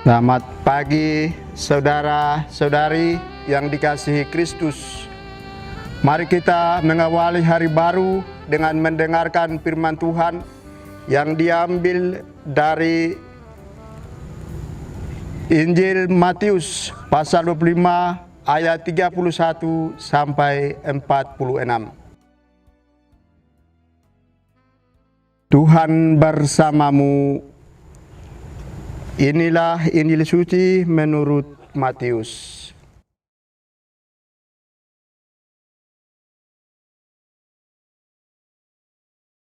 Selamat pagi saudara-saudari yang dikasihi Kristus. Mari kita mengawali hari baru dengan mendengarkan firman Tuhan yang diambil dari Injil Matius pasal 25 ayat 31 sampai 46. Tuhan bersamamu. Inilah Injil suci menurut Matius.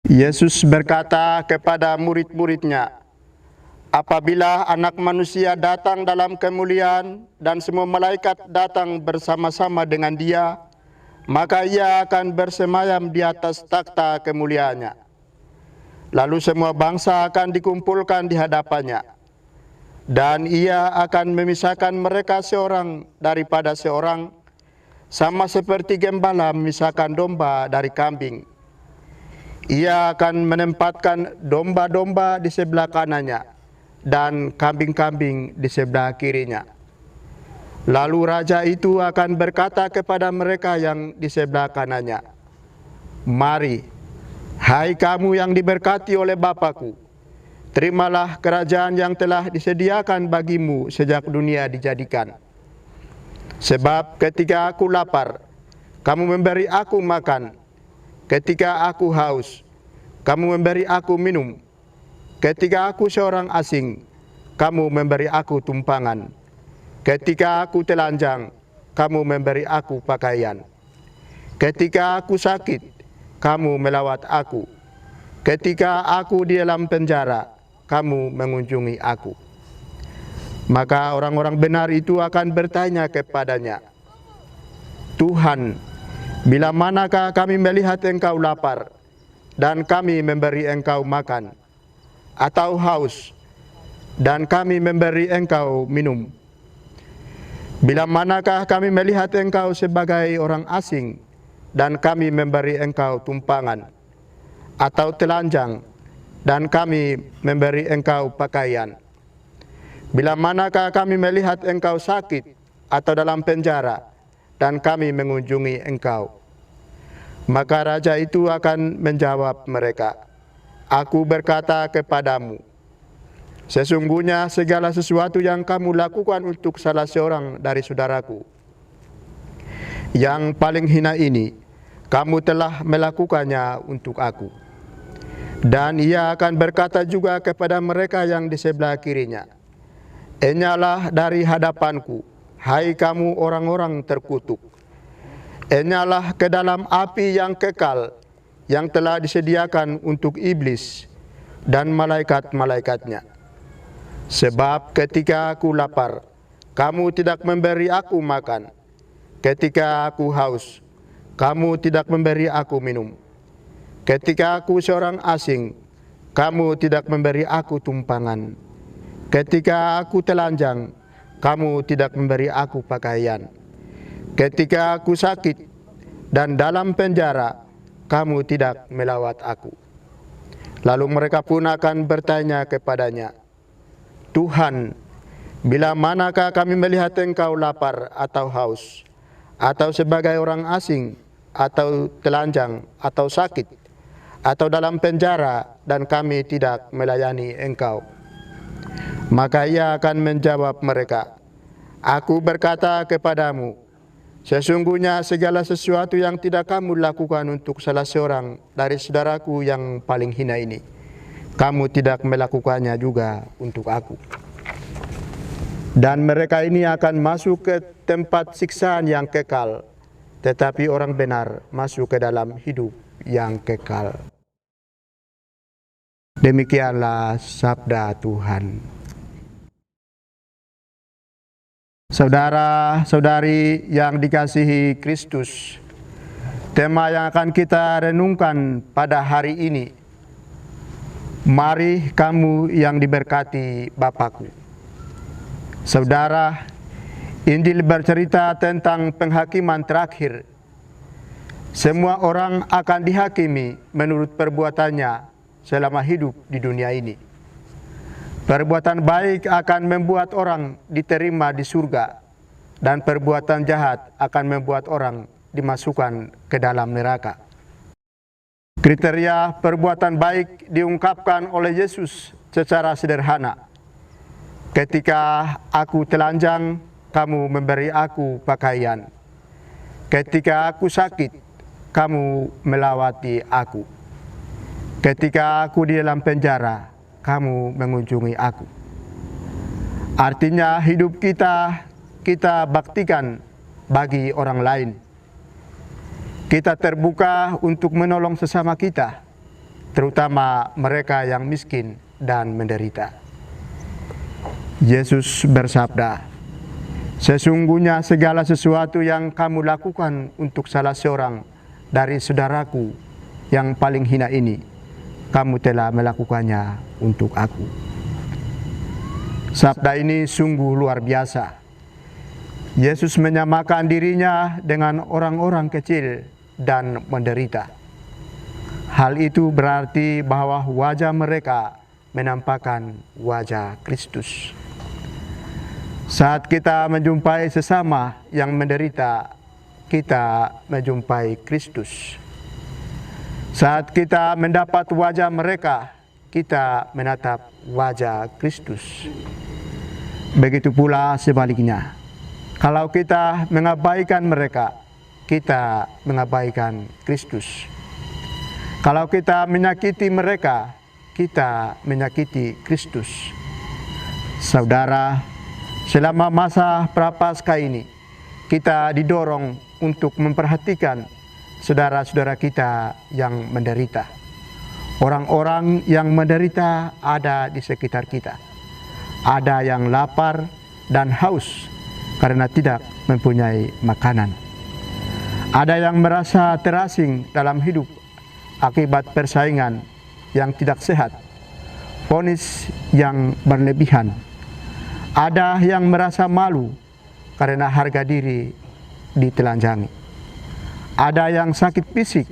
Yesus berkata kepada murid-muridnya, "Apabila Anak Manusia datang dalam kemuliaan dan semua malaikat datang bersama-sama dengan Dia, maka Ia akan bersemayam di atas takhta kemuliaannya. Lalu semua bangsa akan dikumpulkan di hadapannya. Dan Ia akan memisahkan mereka seorang daripada seorang, sama seperti gembala memisahkan domba dari kambing. Ia akan menempatkan domba-domba di sebelah kanannya dan kambing-kambing di sebelah kirinya. Lalu raja itu akan berkata kepada mereka yang di sebelah kanannya, 'Mari, hai kamu yang diberkati oleh Bapa-Ku, terimalah kerajaan yang telah disediakan bagimu sejak dunia dijadikan. Sebab ketika aku lapar, kamu memberi aku makan. Ketika aku haus, kamu memberi aku minum. Ketika aku seorang asing, kamu memberi aku tumpangan. Ketika aku telanjang, kamu memberi aku pakaian. Ketika aku sakit, kamu melawat aku. Ketika aku di dalam penjara, kamu mengunjungi aku.' Maka orang-orang benar itu akan bertanya kepadanya, 'Tuhan, bila manakah kami melihat Engkau lapar, dan kami memberi Engkau makan, atau haus, dan kami memberi Engkau minum? Bila manakah kami melihat Engkau sebagai orang asing, dan kami memberi Engkau tumpangan, atau telanjang, dan kami memberi Engkau pakaian? Bila manakah kami melihat Engkau sakit atau dalam penjara, dan kami mengunjungi Engkau?' Maka raja itu akan menjawab mereka, 'Aku berkata kepadamu, sesungguhnya segala sesuatu yang kamu lakukan untuk salah seorang dari saudaraku yang paling hina ini, kamu telah melakukannya untuk aku.' Dan ia akan berkata juga kepada mereka yang di sebelah kirinya, 'Enyalah dari hadapanku, hai kamu orang-orang terkutuk. Enyalah ke dalam api yang kekal, yang telah disediakan untuk iblis dan malaikat-malaikatnya. Sebab ketika aku lapar, kamu tidak memberi aku makan. Ketika aku haus, kamu tidak memberi aku minum. Ketika aku seorang asing, kamu tidak memberi aku tumpangan. Ketika aku telanjang, kamu tidak memberi aku pakaian. Ketika aku sakit dan dalam penjara, kamu tidak melawat aku.' Lalu mereka pun akan bertanya kepadanya, 'Tuhan, bila manakah kami melihat Engkau lapar atau haus, atau sebagai orang asing, atau telanjang, atau sakit, atau dalam penjara, dan kami tidak melayani Engkau?' Maka ia akan menjawab mereka, 'Aku berkata kepadamu, sesungguhnya segala sesuatu yang tidak kamu lakukan untuk salah seorang dari saudaraku yang paling hina ini, kamu tidak melakukannya juga untuk aku.' Dan mereka ini akan masuk ke tempat siksaan yang kekal, tetapi orang benar masuk ke dalam hidup yang kekal." Demikianlah sabda Tuhan. Saudara-saudari yang dikasihi Kristus, tema yang akan kita renungkan pada hari ini, mari kamu yang diberkati Bapa-Ku. Saudara, Injil bercerita tentang penghakiman terakhir. Semua orang akan dihakimi menurut perbuatannya selama hidup di dunia ini. Perbuatan baik akan membuat orang diterima di surga, dan perbuatan jahat akan membuat orang dimasukkan ke dalam neraka. Kriteria perbuatan baik diungkapkan oleh Yesus secara sederhana. Ketika aku telanjang, kamu memberi aku pakaian. Ketika aku sakit, kamu melawati aku. Ketika aku di dalam penjara, kamu mengunjungi aku. Artinya hidup kita baktikan bagi orang lain. Kita terbuka untuk menolong sesama kita, terutama mereka yang miskin dan menderita. Yesus bersabda, "Sesungguhnya segala sesuatu yang kamu lakukan untuk salah seorang dari saudaraku yang paling hina ini, kamu telah melakukannya untuk aku." Sabda ini sungguh luar biasa. Yesus menyamakan dirinya dengan orang-orang kecil dan menderita. Hal itu berarti bahwa wajah mereka menampakkan wajah Kristus. Saat kita menjumpai sesama yang menderita, kita menjumpai Kristus. Saat kita mendapat wajah mereka, kita menatap wajah Kristus. Begitu pula sebaliknya. Kalau kita mengabaikan mereka, kita mengabaikan Kristus. Kalau kita menyakiti mereka, kita menyakiti Kristus. Saudara, selama masa Prapaskah ini, kita didorong untuk memperhatikan saudara-saudara kita yang menderita. Orang-orang yang menderita ada di sekitar kita. Ada yang lapar dan haus karena tidak mempunyai makanan. Ada yang merasa terasing dalam hidup akibat persaingan yang tidak sehat, vonis yang berlebihan. Ada yang merasa malu karena harga diri ditelanjangi. Ada yang sakit fisik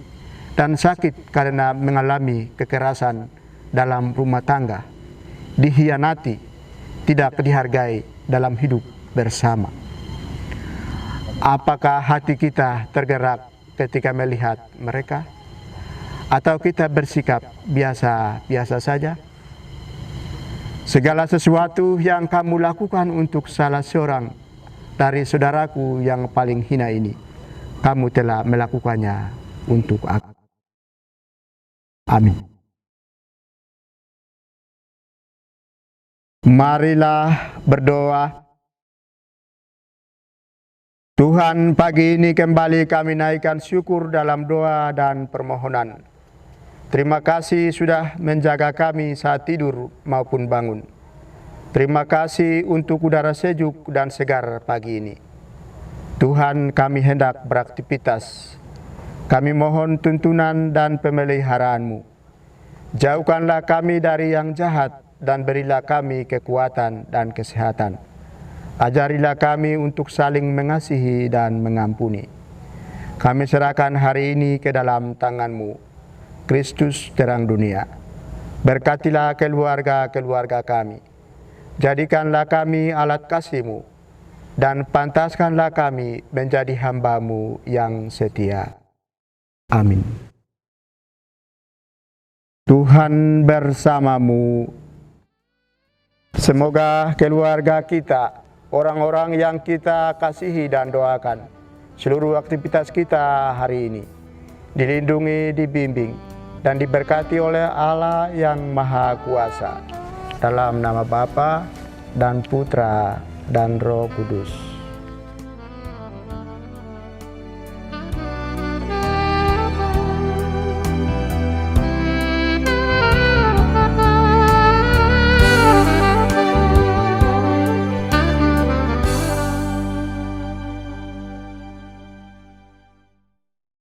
dan sakit karena mengalami kekerasan dalam rumah tangga, dikhianati, tidak dihargai dalam hidup bersama. Apakah hati kita tergerak ketika melihat mereka? Atau kita bersikap biasa-biasa saja? Segala sesuatu yang kamu lakukan untuk salah seorang dari saudaraku yang paling hina ini, kamu telah melakukannya untuk aku. Amin. Marilah berdoa. Tuhan, pagi ini kembali kami naikkan syukur dalam doa dan permohonan. Terima kasih sudah menjaga kami saat tidur maupun bangun. Terima kasih untuk udara sejuk dan segar pagi ini. Tuhan, kami hendak beraktivitas. Kami mohon tuntunan dan pemeliharaan-Mu. Jauhkanlah kami dari yang jahat dan berilah kami kekuatan dan kesehatan. Ajarilah kami untuk saling mengasihi dan mengampuni. Kami serahkan hari ini ke dalam tangan-Mu, Kristus terang dunia. Berkatilah keluarga-keluarga kami. Jadikanlah kami alat kasih-Mu, dan pantaskanlah kami menjadi hamba-Mu yang setia. Amin. Tuhan bersamamu. Semoga keluarga kita, orang-orang yang kita kasihi dan doakan, seluruh aktivitas kita hari ini dilindungi, dibimbing, dan diberkati oleh Allah yang Maha Kuasa. Dalam nama Bapa dan Putra dan Roh Kudus.